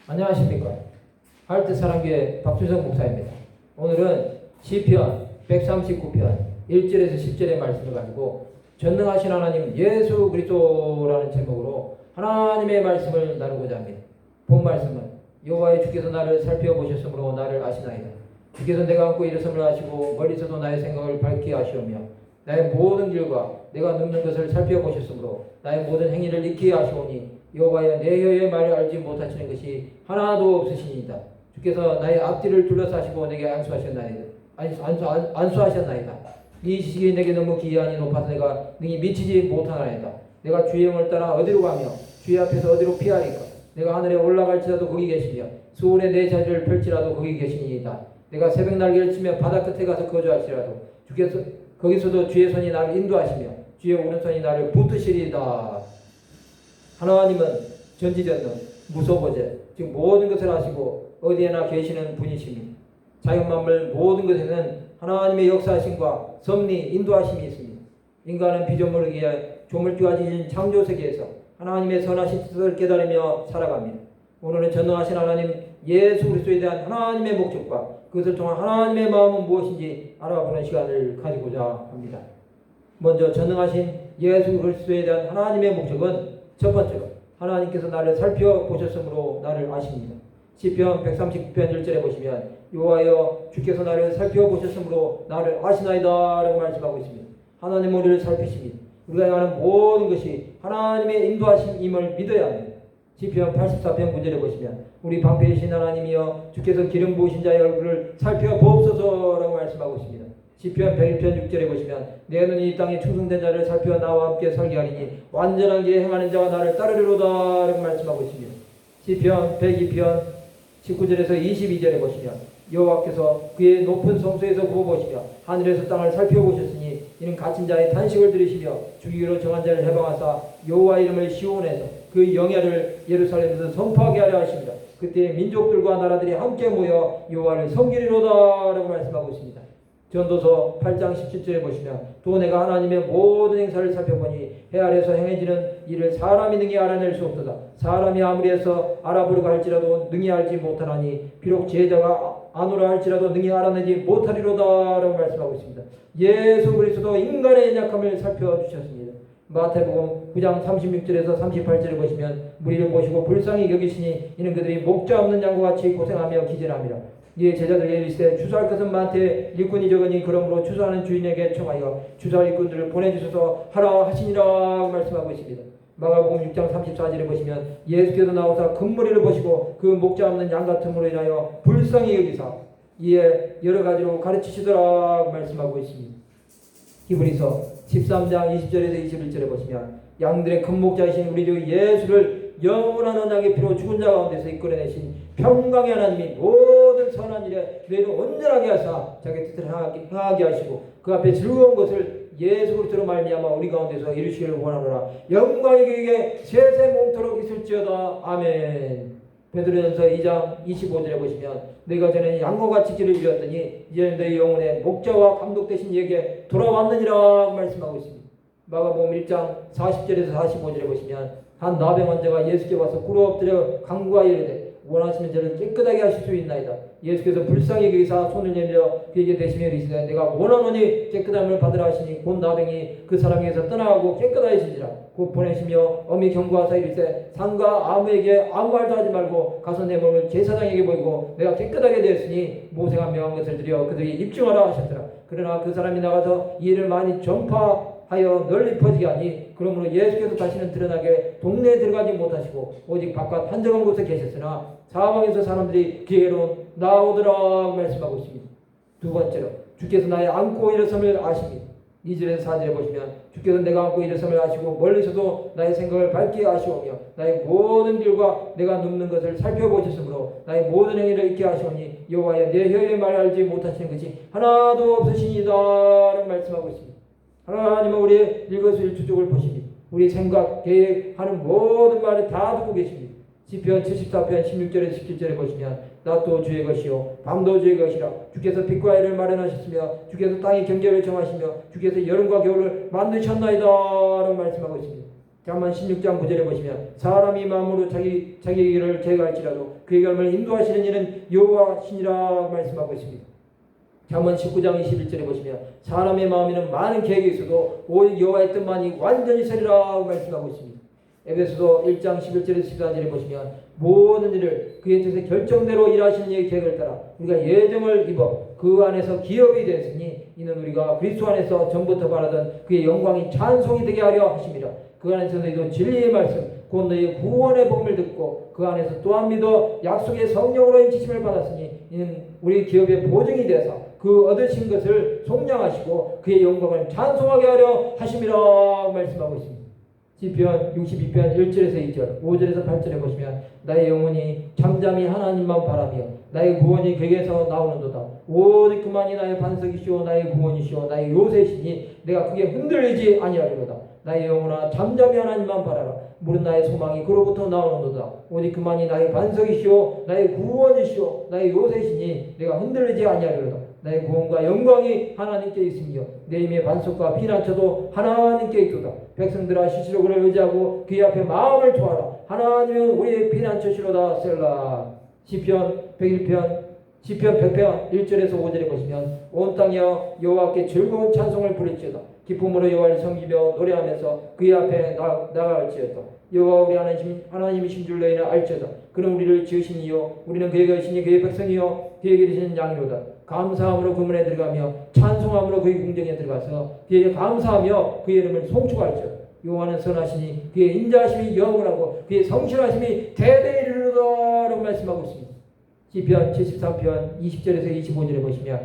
안녕하십니까. 하얼트 사랑교회 박준성 목사입니다. 오늘은 시편 139편 1절에서 10절의 말씀을 가지고 전능하신 하나님 예수 그리스도라는 제목으로 하나님의 말씀을 나누고자 합니다. 본 말씀은 여호와의 주께서 나를 살펴보셨으므로 나를 아시나이다. 주께서 내가 안고 일어섬을 아시고 멀리서도 나의 생각을 밝게 하시오며 나의 모든 길과 내가 눕는 것을 살펴보셨으므로 나의 모든 행위를 익히 하시오니 여호와여 내 혀의 말을 알지 못하시는 것이 하나도 없으시니이다. 주께서 나의 앞뒤를 둘러싸시고 내게 안수하셨나이다. 이 지식이 내게 너무 기이하니 높아서 내가 능히 미치지 못하나이다. 내가 주의 영을 따라 어디로 가며 주의 앞에서 어디로 피하리까. 내가 하늘에 올라갈지라도 거기 계시며 수온에 내 자리를 펼지라도 거기 계시니이다. 내가 새벽 날개를 치며 바다 끝에 가서 거주할지라도 주께서 거기서도 주의 손이 나를 인도하시며 주의 오른손이 나를 붙드시리이다. 하나님은 전지전능, 무소거제, 즉 모든 것을 아시고 어디에나 계시는 분이십니다. 자연만물 모든 것에는 하나님의 역사하심과 섭리, 인도하심이 있습니다. 인간은 피조물이기에 조물주가 지신 창조세계에서 하나님의 선하신 뜻을 깨달으며 살아갑니다. 오늘은 전능하신 하나님 예수 그리스도에 대한 하나님의 목적과 그것을 통한 하나님의 마음은 무엇인지 알아보는 시간을 가지고자 합니다. 먼저 전능하신 예수 그리스도에 대한 하나님의 목적은 첫 번째로 하나님께서 나를 살펴보셨으므로 나를 아십니다. 시편 139편 1절에 보시면 여호와여 주께서 나를 살펴보셨으므로 나를 아시나이다 라고 말씀하고 있습니다. 하나님 우리를 살피십니다. 우리가 행하는 모든 것이 하나님의 인도하심임을 믿어야 합니다. 시편 84편 9절에 보시면 우리 방패이신 하나님이여 주께서 기름 부으신 자의 얼굴을 살펴보옵소서 라고 말씀하고 있습니다. 시편 101편 6절에 보시면 내 눈이 이 땅에 충성된 자를 살펴 나와 함께 살게 하리니 완전한 길에 행하는 자가 나를 따르리로다 라고 말씀하고 있습니다. 시편 102편 19절에서 22절에 보시면 여호와께서 그의 높은 성소에서 구워보시며 하늘에서 땅을 살펴보셨으니 이는 갇힌 자의 탄식을 들으시며 죽이기로 정한 자를 해방하사 여호와 이름을 시온에서 그 영예를 예루살렘에서 선포하게 하려 하십니다. 그때 민족들과 나라들이 함께 모여 여호와를 섬기리로다 라고 말씀하고 있습니다. 전도서 8장 17절에 보시면 또 내가 하나님의 모든 행사를 살펴보니 해 아래에서 행해지는 일을 사람이 능히 알아낼 수 없도다. 사람이 아무리 해서 알아보려고 할지라도 능히 알지 못하나니 비록 제자가 아노라 할지라도 능히 알아내지 못하리로다 라고 말씀하고 있습니다. 예수 그리스도 인간의 연약함을 살펴주셨습니다. 마태복음 9장 36절에서 38절을 보시면 무리를 보시고 불쌍히 여기시니 이는 그들이 목자 없는 양과 같이 고생하며 기절함이라. 이에 제자들에게 이르시되 주소할 것은 많되 일꾼이 적으니 그러므로 주소하는 주인에게 청하여 주소할 일꾼들을 보내주셔서 하라 하시니라 말씀하고 있습니다. 마가복음 6장 34절에 보시면 예수께서 나오사 금머리를 보시고 그 목자 없는 양 같음으로 인하여 불쌍히 여기사 이에 여러 가지로 가르치시더라 말씀하고 있습니다. 히브리서 13장 20절에서 21절에 보시면 양들의 큰 목자이신 우리 주 예수를 영원한 언약의 피로 죽은 자 가운데서 이끌어내신 평강의 하나님이 모든 선한 일에 너희를 온전하게 하사 자기 뜻을 행하게 하시고 그 앞에 즐거운 것을 예수 그리스도로 말미암아 우리 가운데서 이루시기를 원하노라. 영광이 그에게 세세 몽토록 있을지어다. 아멘. 베드로전서 2장 25절에 보시면 너희가 전에 양과 같이 길을 잃었더니 이제는 너희 영혼의 목자와 감독 되신 이에게 돌아왔느니라 말씀하고 있습니다. 마가복음 1장 40절에서 45절에 보시면 한 나병 환자가 예수께 와서 꿇어 엎드려 간구하여 이르되 원하시면 저를 깨끗하게 하실 수 있나이다. 예수께서 불쌍히 여기사 손을 내밀어 그에게 대시며 이르시되 내가 원하노니 깨끗함을 받으라 하시니 곧 나병이 그 사람에게서 떠나가고 깨끗하여지니라. 곧 보내시며 엄히 경고하사 이르시되 상가 아무에게 아무 말도 하지 말고 가서 내 몸을 제사장에게 보이고 내가 깨끗하게 되었으니 모세가 명한 것을 드려 그들이 입증하라 하셨더라. 그러나 그 사람이 나가서 이 일을 많이 전파하여 널리 퍼지게 하니 그러므로 예수께서 다시는 드러나게 동네에 들어가지 못하시고 오직 바깥 한적한 곳에 계셨으나 사방에서 사람들이 그에게로 나오더라 말씀하고 있습니다. 두 번째로 주께서 나의 안고 일어섬을 아십니다. 2절에서 4절에 보시면 주께서 내가 안고 일어섬을 아시고 멀리서도 나의 생각을 밝게 아시오며 나의 모든 길과 내가 눕는 것을 살펴보셨으므로 나의 모든 행위를 잊게 하시오니 여호와여 내 혀의 말을 알지 못하시는 것이 하나도 없으시니이다 라고 말씀하고 있습니다. 하나님은 우리의 일거수일투족을 보십니다. 우리 생각, 계획하는 모든 말을 다 듣고 계십니다. 시편 74편 16절에서 17절에 보시면 낮도 주의 것이요 밤도 주의 것이라. 주께서 빛과 해를 마련하셨으며 주께서 땅의 경계를 정하시며 주께서 여름과 겨울을 만드셨나이다 라고 말씀하고 있습니다. 잠언 16장 9절에 보시면 사람이 마음으로 자기 길을 제거할지라도 그의 결말을 인도하시는 이는 여호와시니라 말씀하고 있습니다. 잠언 19장 21절에 보시면 사람의 마음에는 많은 계획이 있어도 오직 여호와의 뜻만이 완전히 서리라 말씀하고 있습니다. 에베소서 1장 11절에서 14절에 보시면 모든 일을 그의 뜻의 결정대로 일하시는 이의 계획을 따라 우리가 예정을 입어 그 안에서 기업이 되었으니 이는 우리가 그리스도 안에서 전부터 바라던 그의 영광이 찬송이 되게 하려 하심이라. 그 안에서 너희도 진리의 말씀 곧 너희의 구원의 복음을 듣고 그 안에서 또한 믿어 약속의 성령으로 인치심을 받았으니 이는 우리 기업의 보증이 되어서 그 얻으신 것을 속량하시고 그의 영광을 찬송하게 하려 하심이라 말씀하고 있습니다. 시편 62편 1절에서 2절 5절에서 8절에 보시면 나의 영혼이 잠잠히 하나님만 바라며 나의 구원이 그에게서 나오는도다. 오직 그만이 나의 반석이시오 나의 구원이시오 나의 요새시니 내가 크게 흔들리지 아니하리로다. 나의 영혼아 잠잠히 하나님만 바라라. 모든 나의 소망이 그로부터 나오는도다. 오직 그만이 나의 반석이시오 나의 구원이시오 나의 요새시니 내가 흔들리지 아니하리로다. 나의 구원과 영광이 하나님께 있으며 내 힘의 반석과 피난처도 하나님께 있도다. 백성들아 시시로 그를 의지하고 그의 앞에 마음을 토하라. 하나님은 우리의 피난처시로다. 셀라. 시편 101편 100편 1절에서 5절에 보시면 온 땅이여 여호와께 즐거운 찬송을 부를지어다. 기쁨으로 여호와를 섬기며 노래하면서 그의 앞에 나아갈지어다. 여호와 우리 하나님이신 줄 너희는 알지어다. 그는 우리를 지으신 이요 우리는 그의 것이니 그의 백성이요 그에게 되시는 양이로다. 감사함으로 그 문에 들어가며 찬송함으로 그의 궁정에 들어가서 그에게 감사하며 그의 이름을 송축할지어다. 여호와는 선하시니 그의 인자하심이 영원하고 그의 성실하심이 대대에 이르르다라고 말씀하고 있습니다. 시편 73편 20절에서 25절에 보시면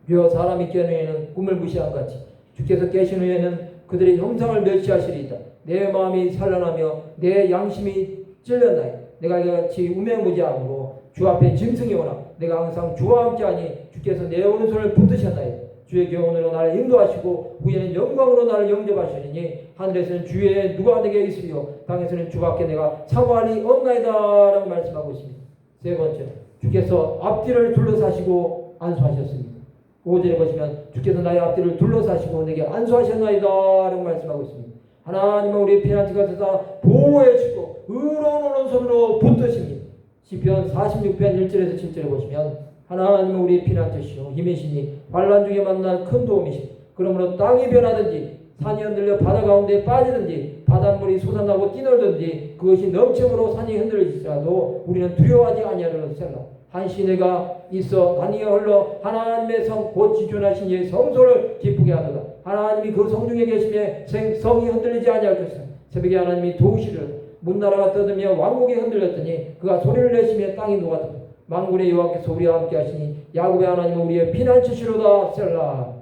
주여 사람이 깨는 후에는 꿈을 무시한 같이 주께서 깨신 후에는 그들의 형상을 멸시하시리이다. 내 마음이 산란하며 내 양심이 찔렸나이. 내가 이같이 우매무지함으로 주 앞에 짐승이 오나 내가 항상 주와 함께하니 주께서 내 오른손을 붙드셨나이. 주의 교훈으로 나를 인도하시고 후에는 영광으로 나를 영접하시리니 하늘에서는 주의 누가 내게 있으며 땅에서는 주밖에 내가 사모하니 없나이다 라고 말씀하고 있습니다. 세 번째, 주께서 앞뒤를 둘러사시고 안수하셨습니다. 5절에 보시면 주께서 나의 앞뒤를 둘러사시고 내게 안수하셨나이다 라고 말씀하고 있습니다. 하나님은 우리의 피난처가 되사 보호해 주시고 의로운 오른손으로 붙드십니다. 시편 46편 1절에서 7절에 보시면 하나님은 우리의 피난처시오 힘이시니 환난 중에 만난 큰 도움이시오. 그러므로 땅이 변하든지 산이 흔들려 바다 가운데 빠지든지 바닷물이 솟아나고 뛰놀든지 그것이 넘침으로 산이 흔들릴지라도 우리는 두려워하지 아니하리로다. 한 시내가 있어 단위에 흘러 하나님의 성 곧 지존하신 이의 성소를 기쁘게 하도다. 하나님이 그 성 중에 계시며 성이 흔들리지 아니할 것이다. 새벽에 하나님이 도우시리로다. 문나라가 떠들며 왕국이 흔들렸더니 그가 소리를 내시며 땅이 녹았도다. 만군의 여호와께서 우리와 함께 하시니 야곱의 하나님은 우리의 피난처시로다. 셀라.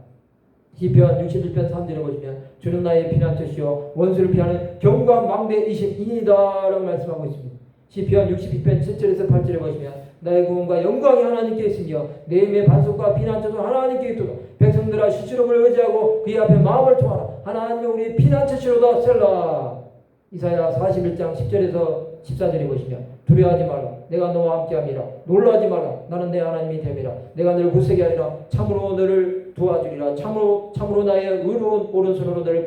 시편 61편 3절에 보시면 주는 나의 피난처시요 원수를 피하는 견고한 망대이심이니이다 라고 말씀하고 있습니다. 시편 62편 7절에서 8절에 보시면 나의 구원과 영광이 하나님께 있으며 내 힘의 반석과 피난처도 하나님께 있도다. 백성들아 시주력을 의지하고 그의 앞에 마음을 토하라. 하나님은 우리의 피난처시로다. 셀라. 이사야 41장 10절에서 14절에 보시면 두려워하지 말라. 내가 너와 함께함이라. 놀라지 말라. 나는 내 하나님이 됨이라. 내가 너를 굳세게 하리라. 참으로 너를 도와주리라. 참으로 나의 의로운 오른손으로 너를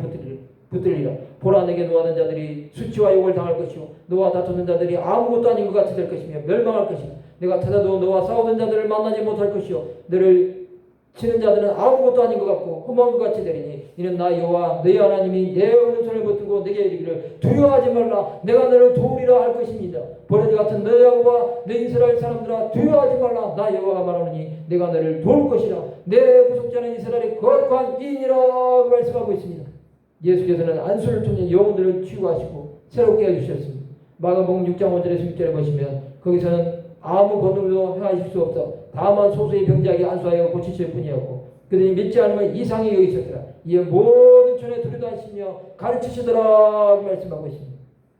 붙들리라. 보라 내게 노하던 자들이 수치와 욕을 당할 것이요 너와 다투는 자들이 아무것도 아닌 것 같이 될 것이며 멸망할 것이며 내가 찾아도 너와 싸우던 자들을 만나지 못할 것이요 너를 치는 자들은 아무것도 아닌 것 같고 험한 것 같이 되리니 이는 나 여호와 너희 하나님이 내 오른손을 붙들고 내게 이르기를 두려워하지 말라. 내가 너를 도우리라 할 것입니다. 버러지 같은 너희와 내 이스라엘 사람들아 두려워하지 말라. 나 여호와가 말하노니 내가 너를 도울 것이라. 내 구속자는 이스라엘의 거룩한 이인이라 말씀하고 있습니다. 예수께서는 안수를 통해 영혼들을 치유하시고 새롭게 해주셨습니다. 마가복음 6장 5절에서 6절에 보시면 거기서는 아무 권능도 행하실 수 없어 다만 소수의 병자에게 안수하여 고치실 뿐이었고 그들이 믿지 않으면 이상히 여기셨더라. 이에 모든 촌에 두루다니시며 가르치시더라 말씀하고 있습니다.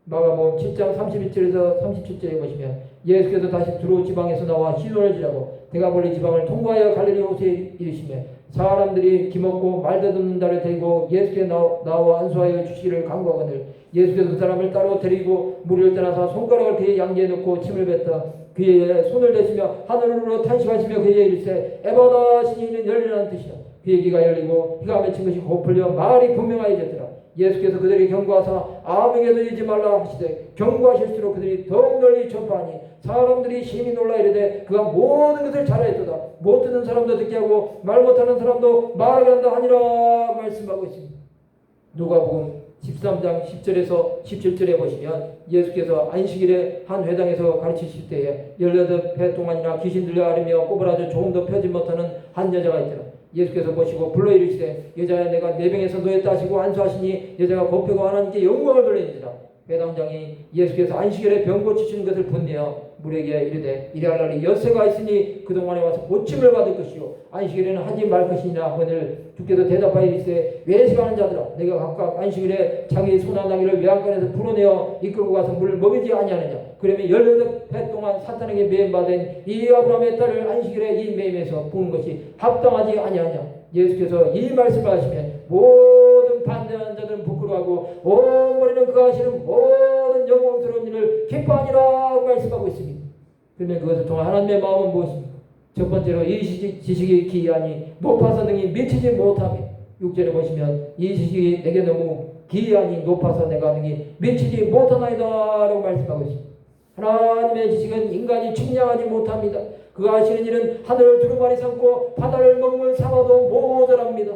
마가복음 7장 31절에서 37절에 보시면 예수께서 다시 두루 지방에서 나와 시돈을 지나고 데가볼리 지방을 통과하여 갈릴리 호수에 이르시며 사람들이 기먹고 말듣는 자를 데리고 예수께 나와 안수하여 주시기를 간구하거늘 예수께서 그 사람을 따로 데리고 무리를 떠나서 손가락을 그의 양지에 넣고 침을 뱉다 그의 손을 대시며 하늘으로 탄식하시며 그에게 이르시되 에바다 신이 있는 열리라는 뜻이라. 그의 귀가 열리고 휘가 맺힌 것이 곧 풀려 말이 분명하여졌더라. 예수께서 그들에게 경고하사 아무에게도 이르지 말라 하시되 경고하실수록 그들이 더욱 널리 전파하니 사람들이 심히 놀라 이르되 그가 모든 것을 잘하였도다. 못 듣는 사람도 듣게 하고 말 못하는 사람도 말하게 한다 하니라 말씀하고 있습니다. 누가복음 13장 10절에서 17절에 보시면 예수께서 안식일에 한 회당에서 가르치실 때에 18해 동안이나 귀신 들려 앓으며 꼬부라져 조금도 펴지 못하는 한 여자가 있더라. 예수께서 보시고 불러 이르시되 여자야 내가 내 병에서 놓였다 하시고 안수하시니 여자가 곱히고 하나님께 영광을 돌리니라. 회당장이 예수께서 안식일에 병 고치시는 것을 본내어 무리에게 이르되 이래할 날이 엿새가 있으니 그동안에 와서 고침을 받을 것이요 안식일에는 하지 말 것이니라 하거늘 주께서 대답하여 이르시되 외식하는 자들아 내가 각각 안식일에 자기 소나 나귀를 외양간에서 풀어내어 이끌고 가서 물을 먹이지 아니하느냐. 그러면 18해 동안 사탄에게 매임받은 이 아브라함의 딸을 안식일에 이 매임에서 부은 것이 합당하지 아니하냐. 예수께서 이 말씀을 하시면 모든 반대하는 자들은 부끄러워하고 온 머리는 그가 하시는 모든 영광스러운 일을 기뻐하니라 말씀하고 있습니다. 그러면 그것을 통한 하나님의 마음은 무엇입니까? 첫 번째로 이 지식이 기이하니 높아서 능히 미치지 못하며 6절에 보시면 이 지식이 내게 너무 기이하니 높아서 내가 능히 미치지 못하나이다 라고 말씀하고 있습니다. 하나님의 지식은 인간이 측량하지 못합니다. 그가 하시는 일은 하늘을 두루마리 삼고 바다를 먹물 삼아도 모자랍니다.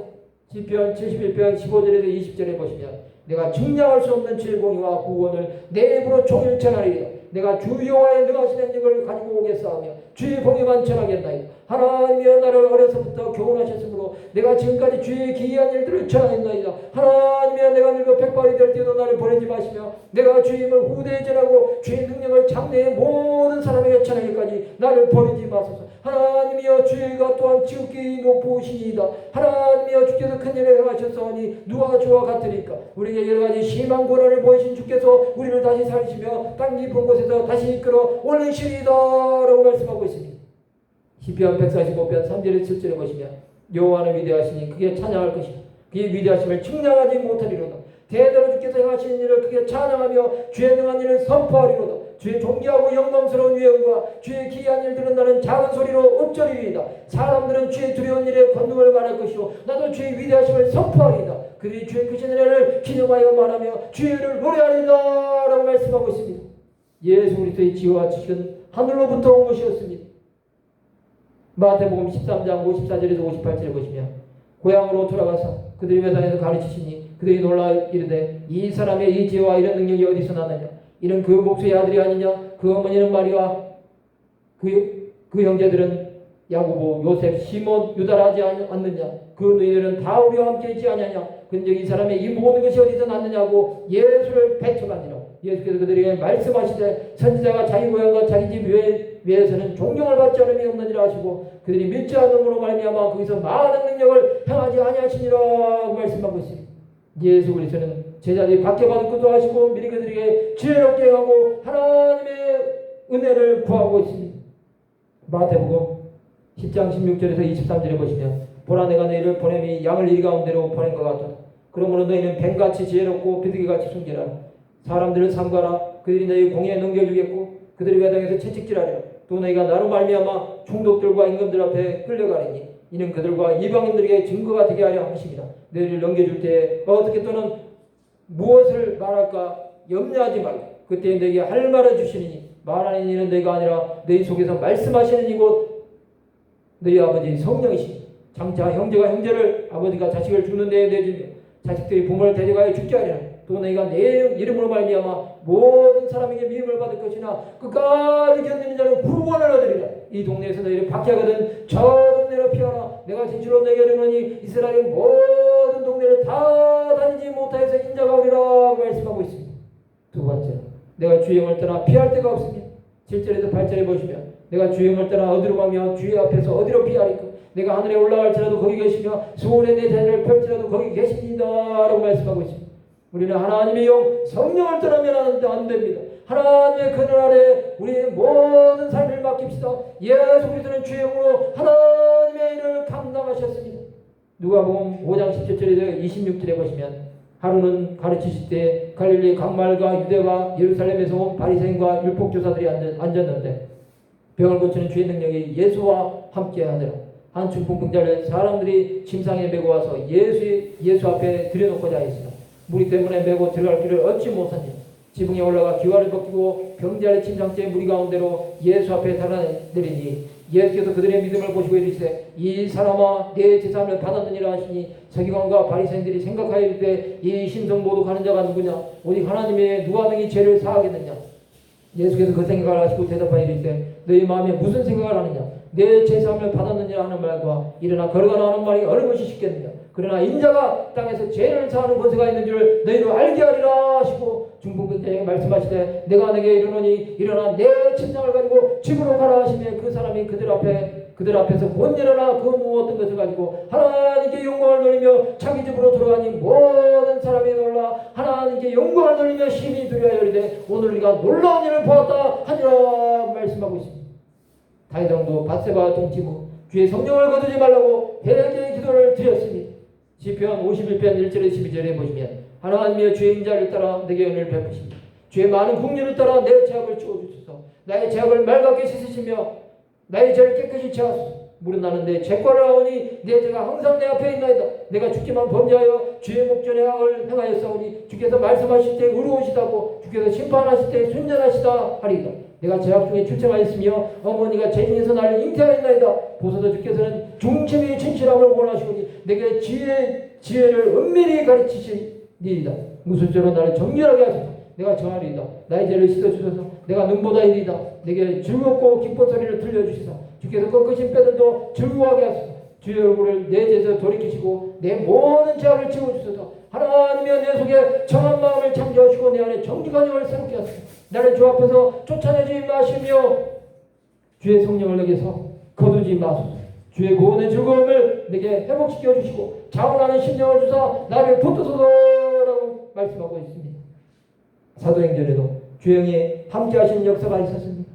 시편 71편 15절에서 20절에 보시면 내가 측량할 수 없는 질공이와 구원을 내 입으로 종일 전하리라. 내가 주 여호와의 능하신 행적을 가지고 오겠사오며 주의 복에만 전하겠나이다. 하나님이여 나를 어려서부터 교훈하셨으므로 내가 지금까지 주의 기이한 일들을 전하였나이다. 하나님이여 내가 늙어 백발이 될 때도 나를 버리지 마시며 내가 주의 힘을 후대에 전하고 주의 능력을 장래의 모든 사람에게 전하기까지 나를 버리지 마소서. 하나님이여 주의가 또한 지극히 높으시니이다. 하나님이여 주께서 큰 일을 행하셨사오니 누가 주와 같으리까. 우리에게 여러가지 심한 고난을 보이신 주께서 우리를 다시 살리시며 땅 깊은 곳에서 다시 이끌어 올리시리이다 라고 말씀하고 있습니다. 시편 145편 3절에 7절에 보시면 여호와는 위대하시니 그게 찬양할 것이다. 그의 위대하심을 측량하지 못하리로다. 대대로 주께서 행하시는 일을 그게 찬양하며 주의 능한 일을 선포하리로다. 주의 존귀하고 영광스러운 위엄과 주의 기이한 일들은 나는 작은 소리로 읊조리리이다. 사람들은 주의 두려운 일에 권능을 말할 것이요 나도 주의 위대하심을 선포하리이다. 그들이 주의 크신 은혜를 기념하여 말하며 주의 일을 노래하리이다 라고 말씀하고 있습니다. 예수 그리스도의 지혜와 지식은 하늘로부터 온 것이었습니다. 마태복음 13장 54절에서 58절에 보시면 고향으로 돌아가서 그들이 회당에서 가르치시니 그들이 놀라 이르되 이 사람의 이 지혜와 이런 능력이 어디서 났느냐. 이는 그 목수의 아들이 아니냐. 그 어머니는 마리아 그 형제들은 야고보 요셉 시몬 유다라 하지 않느냐. 그 너희들은 다 우리와 함께 있지 아니하냐. 근데 이 사람의 이 모든 것이 어디서 났느냐고 예수를 배척하니라. 예수께서 그들에게 말씀하시되 선지자가 자기 고향과 자기 집 위에서는 존경을 받지 않음이 없느니라 하시고 그들이 믿지 않음으로 말미암아 거기서 많은 능력을 행하지 아니하시니라 말씀하고 있습니다. 예수 그리스도는 제자들이 받게 받을 것도 하시고 미리 그들에게 지혜롭게 하고 하나님의 은혜를 구하고 있습니다. 마태복음 10장 16절에서 23절에 보시면 보라 내가 너희를 보냄이 양을 이리 가운데로 보낸 것 같도다. 그러므로 너희는 뱀같이 지혜롭고 비둘기같이 순결하라. 사람들을 삼가라. 그들이 너희 공의에 넘겨주겠고 그들의 회당에서 채찍질하리라. 또 너희가 나로 말미암아 총독들과 임금들 앞에 끌려가리니 이는 그들과 이방인들에게 증거가 되게 하려 하십니다. 너희를 넘겨줄 때 어떻게 또는 무엇을 말할까 염려하지 말고 그때 너희에게 할 말을 주시니 말하는 이는 너희가 아니라 너희 속에서 말씀하시는 이곳 너희 아버지 성령이시니 장차 형제가 형제를 아버지가 자식을 죽는 데에 내주며 자식들이 부모를 데려가여 죽게 하리라. 또 너희가 내 이름으로 말미암아 모든 사람에게 미움을 받을 것이나 끝까지 견디는 자는 구원을 얻으리라. 이 동네에서 너희를 박해하거든 저 동네로 피하라. 내가 진실로 너희에게 이르노니 이스라엘의 모든 동네를 다 다니지 못하여서 인자가 오리라 말씀하고 있습니다. 두 번째로 내가 주의 영을 떠나 피할 데가 없습니다. 7절에서 8절에 보시면 내가 주의 영을 떠나 어디로 가며 주의 앞에서 어디로 피하리까. 내가 하늘에 올라갈지라도 거기 계시며 수월에 내 자리를 펼치라도 거기 계십니다 라고 말씀하고 있습니다. 우리는 하나님의 영 성령을 떠나면 안 됩니다. 하나님의 그늘 아래 우리의 모든 삶을 맡깁시다. 예수 그리스도는 주의 영으로 하나님의 일을 감당하셨습니다. 누가복음 5장 17절에서 26절에 보시면 하루는 가르치실 때 갈릴리 각마을과 유대와 예루살렘에서 온 바리새인과 율법교사들이 앉았는데 병을 고치는 주의 능력이 예수와 함께 하더라. 한 중풍병자를 사람들이 침상에 메고 와서 예수 앞에 들여놓고자 했으나 무리 때문에 메고 들어갈 길을 얻지 못하니 지붕에 올라가 기와를 벗기고 병자의 침상째 무리 가운데로 예수 앞에 달아내리니 예수께서 그들의 믿음을 보시고 이르시되 이 사람아 내 제사함을 받았느니라 하시니 서기관과 바리새인들이 생각하여 이르되 이 신성 모독하는 자가 누구냐 오직 하나님의 누가 능히 죄를 사하겠느냐. 예수께서 그 생각을 하시고 대답하여 이르시되 너희 마음에 무슨 생각을 하느냐 내 제사함을 받았느냐 하는 말과 일어나 걸어가라 하는 말이 어느 것이 쉽겠느냐. 그러나 인자가 땅에서 죄를 사하는 권세가 있는 줄을 너희로 알게 하리라 하시고 중풍병자에게 말씀하시되 내가 내게 이르노니 일어나 내 침상을 가지고 집으로 가라 하시며 그 사람이 그들 앞에서 못 일어나 그 무엇든 것을 가지고 하나님께 영광을 돌리며 자기 집으로 돌아가니 모든 사람이 놀라 하나님께 영광을 돌리며 심히 두려워하여 이르되 오늘 우리가 놀라운 일을 보았다 하니라 말씀하고 있습니다. 다윗왕도 밧세바와 동치고 주의 성령을 거두지 말라고 회개의 기도를 드렸습니다. 시편 51편 1절에 12절에 보시면 하나님의 주의 인자를 따라 내게 은혜를 베푸시며 주의 많은 긍휼을 따라 내 죄악을 지워주소서. 나의 죄악을 맑게 씻으시며 나의 죄를 깨끗이 지하소서. 무릇 나는 내 죄과를 하오니 내 죄가 항상 내 앞에 있나이다. 내가 죽기만 범죄하여 주의 목전에 악을 행하였사오니 주께서 말씀하실 때 의로우시다고 주께서 심판하실 때 순전하시다 하리이다. 내가 죄악 중에 출생하였으며 어머니가 죄인에서 나를 잉태하였나이다. 보소서 주께서는 중심이 진실함을 원하시오니 내게 지혜를 은밀히 가르치시리이다. 무슨 죄로 나를 정결하게 하소서. 내가 정하리이다. 나의 죄를 씻어주소서. 내가 눈보다 이리이다. 내게 즐겁고 기쁜 소리를 들려주시사 주께서 꺾으신 뼈들도 즐거워하게 하소서. 주의 얼굴을 내 죄에서 돌이키시고 내 모든 죄악을 지워주소서. 하나님이여 내 속에 정한 마음을 창조하시고 내 안에 정직한 영을 새롭게 하소서. 나를 주 앞에서 쫓아내지 마시며 주의 성령을 내게서 거두지 마소서. 주의 구원의 즐거움을 내게 회복시켜 주시고 자원하는 심령을 주사 나를 붙드소서라고 말씀하고 있습니다. 사도행전에도 주의 영이 함께 하시는 역사가 있었습니다.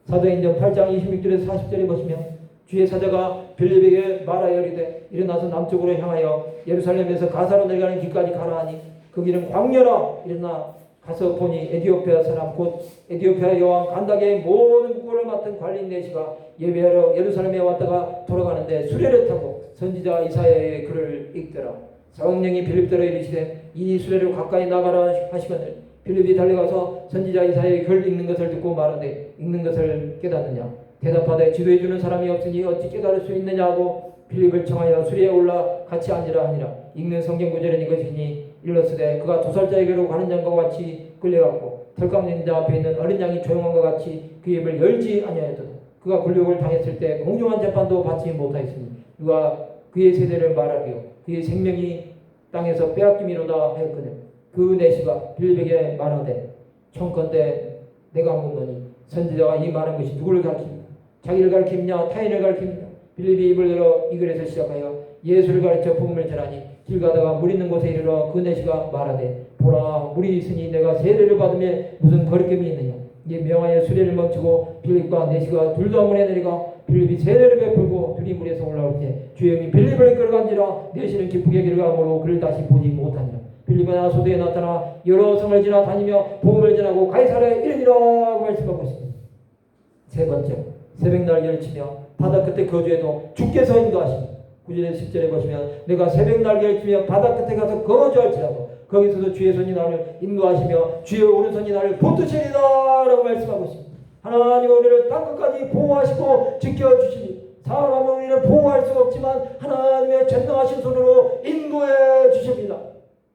사도행전 8장 26절에서 40절에 보시면 주의 사자가 빌립에게 말하여 이르되 일어나서 남쪽으로 향하여 예루살렘에서 가사로 내려가는 길까지 가라 하니 그 길은 광야라. 일어나 가서 보니 에디오피아 사람 곧 에디오피아 여왕 간다게의 모든 국고를 맡은 관리인 내시가 예배하러 예루살렘에 왔다가 돌아가는데 수레를 타고 선지자 이사야의 글을 읽더라. 성령이 빌립더러 이르시되 이 수레를 가까이 나가라 하시거늘 빌립이 달려가서 선지자 이사야의 글 읽는 것을 듣고 말하되 읽는 것을 깨닫느냐. 대답하되 지도해 주는 사람이 없으니 어찌 깨달을 수 있느냐 하고 빌립을 청하여 수레에 올라 같이 앉으라 하니라. 읽는 성경 구절은 이것이니 일렀으되 그가 도살자에게로 가는 양과 같이 끌려갔고 털감는 자 앞에 있는 어린 양이 조용한 것 같이 그 입을 열지 아니하였도다. 그가 굴욕을 당했을 때 공정한 재판도 받지 못하였으니 누가 그의 세대를 말하리요. 그의 생명이 땅에서 빼앗김이로다 하였거늘 그 내시가 빌립에게 말하되 청컨대 내가 묻노니 선지자가 이 말한 것이 누구를 가르칩니까? 자기를 가르칩냐 타인을 가르칩니까? 빌립이 입을 열어 이 글에서 시작하여 예수를 가르쳐 복음을 전하니 길 가다가 물 있는 곳에 이르러 그 내시가 말하되 보라 물이 있으니 내가 세례를 받으며 무슨 거리낌이 있느냐. 이에 명하여 수레를 멈추고 빌립과 내시가 둘도 문에 내려가 빌립이 세례를 베풀고 둘이 물에서 올라올 때 주의 영이 빌립을 끌어간지라 내시는 기쁘게 길어가므로 그를 다시 보지 못하니라. 빌립은 아소도에 나타나 여러 성을 지나 다니며 복음을 전하고 가이사랴에 이르니라 말씀하고 있습니다. 세 번째, 새벽날 열치며 바다 끝에 거주해도 주께서 인도하십니다. 9절에서 10절에 보시면 내가 새벽 날개를 치며 바다 끝에 가서 거주할지라도 거기서도 주의 손이 나를 인도하시며 주의 오른손이 나를 붙드시리라 라고 말씀하고 있습니다. 하나님은 우리를 땅끝까지 보호하시고 지켜주시니 사람은 우리를 보호할 수 없지만 하나님의 전능하신 손으로 인도해 주십니다.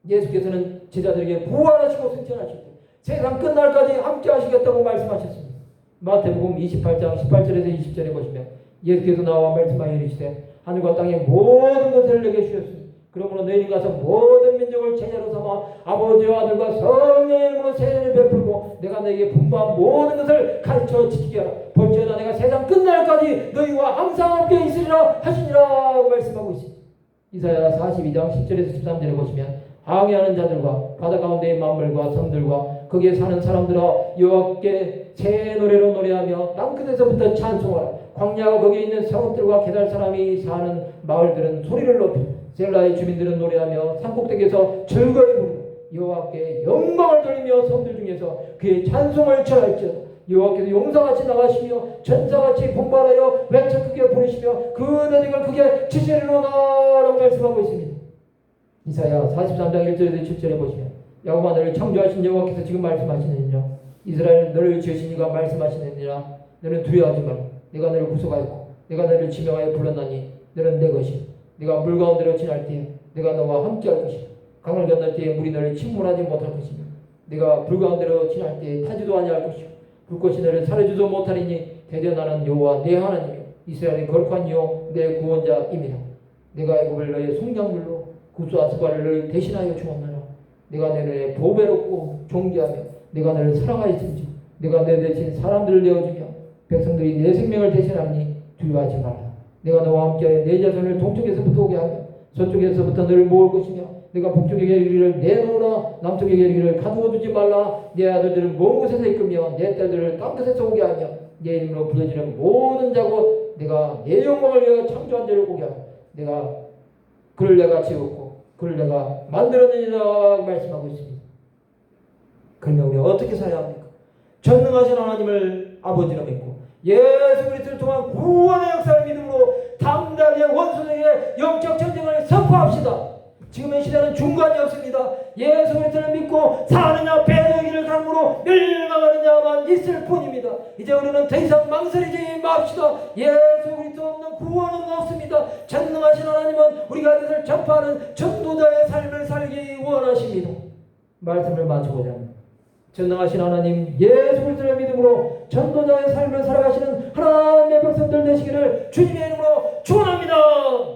예수께서는 제자들에게 부활하시고 승천하시고 세상 끝날까지 함께 하시겠다고 말씀하셨습니다. 마태복음 28장 18절에서 20절에 보시면 예수께서 나와 말씀하여 이르시되 하늘과 땅의 모든 것을 내게 주셨으니 그러므로 너희는 가서 모든 민족을 제자로 삼아 아버지와 아들과 성령의 이름으로 세례를 베풀고 내가 너희에게 분부한 모든 것을 가르쳐 지키게 하라. 볼지어다 내가 세상 끝날까지 너희와 항상 함께 있으리라 하시니라 말씀하고 있습니다. 이사야 42장 10절에서 13절에 보시면 항해하는 자들과 바다 가운데의 만물과 섬들과 거기에 사는 사람들아 여호와께 새 노래로 노래하며 땅끝에서부터 찬송하라. 광야와 거기에 있는 성읍들과 게달 사람이 사는 마을들은 소리를 높여 셀라의 주민들은 노래하며 산꼭대기에서 즐거이 부르고 여호와께 영광을 돌리며 섬들 중에서 그의 찬송을 전할지어다. 여호와께서 용사같이 나가시며 전사같이 분발하여 외쳐 크게 부르시며 그 너희를 크게 치시리로다 라고 말씀하고 있습니다. 이사야 43장 1절에서 7절에 보시면 야곱아 너를 창조하신 여호와께서 지금 말씀하시느니라. 이스라엘 너를 지으신 이가 말씀하시느니라. 너는 두려워하지 마라. 내가 너를 구속하였고 내가 너를 지명하여 불렀나니 너는 내 것이요 네가 물 가운데로 지날 때에 내가 너와 함께할 것이요 강을 건널 때에 물이 너를 침몰하지 못할 것이며 네가 불 가운데로 지날 때에 타지도 아니할 것이요 불꽃이 너를 사려주도 못하리니 대대 나는 여호와 내 하나님이요 이스라엘의 거룩한 이요 내 구원자임이라. 내가 애굽을 너의 속량물로 구스아스바를 너를 대신하여 주었노라. 내가 너를 보배롭고 존귀하며 내가 너를 사랑하였은지 내가 내 대신 사람들을 내어주며 백성들이 내 생명을 대신하니 두려워하지 마라. 내가 너와 함께하여 내 자손을 동쪽에서부터 오게 하며 서쪽에서부터 너를 모을 것이며 내가 북쪽의 계리를 내놓으라. 남쪽의 계리를 가두어 두지 말라. 내 아들들을 먼 곳에서 이끌며 내 딸들을 땅 끝에서 오게 하며 내 이름으로 불려지는 모든 자고 내가 내 영광을 위하여 창조한 자를 오게 하며 내가 그를 내가 지었고 그를 내가 만들었느니라 말씀하고 있습니다. 그러면 우리가 어떻게 살아야 합니까? 전능하신 하나님을 아버지로 믿고 예수 그리스도를 통한 구원의 역사를 믿음으로 당당히 원수에게 영적 전쟁을 선포합시다. 지금의 시대는 중간이 없습니다. 예수 그리스도를 믿고 사느냐 배도의 길을 가므로 멸망하느냐만 있을 뿐입니다. 이제 우리는 더 이상 망설이지 맙시다. 예수 그리스도 없는 구원은 없습니다. 전능하신 하나님은 우리가 이것을 전파하는 전도자의 삶을 살기 원하십니다. 말씀을 마치고자 합니다. 전능하신 하나님 예수 그리스도를 믿음으로 전도자의 삶을 살아가시는 하나님의 백성들 되시기를 주님의 이름으로 축원합니다.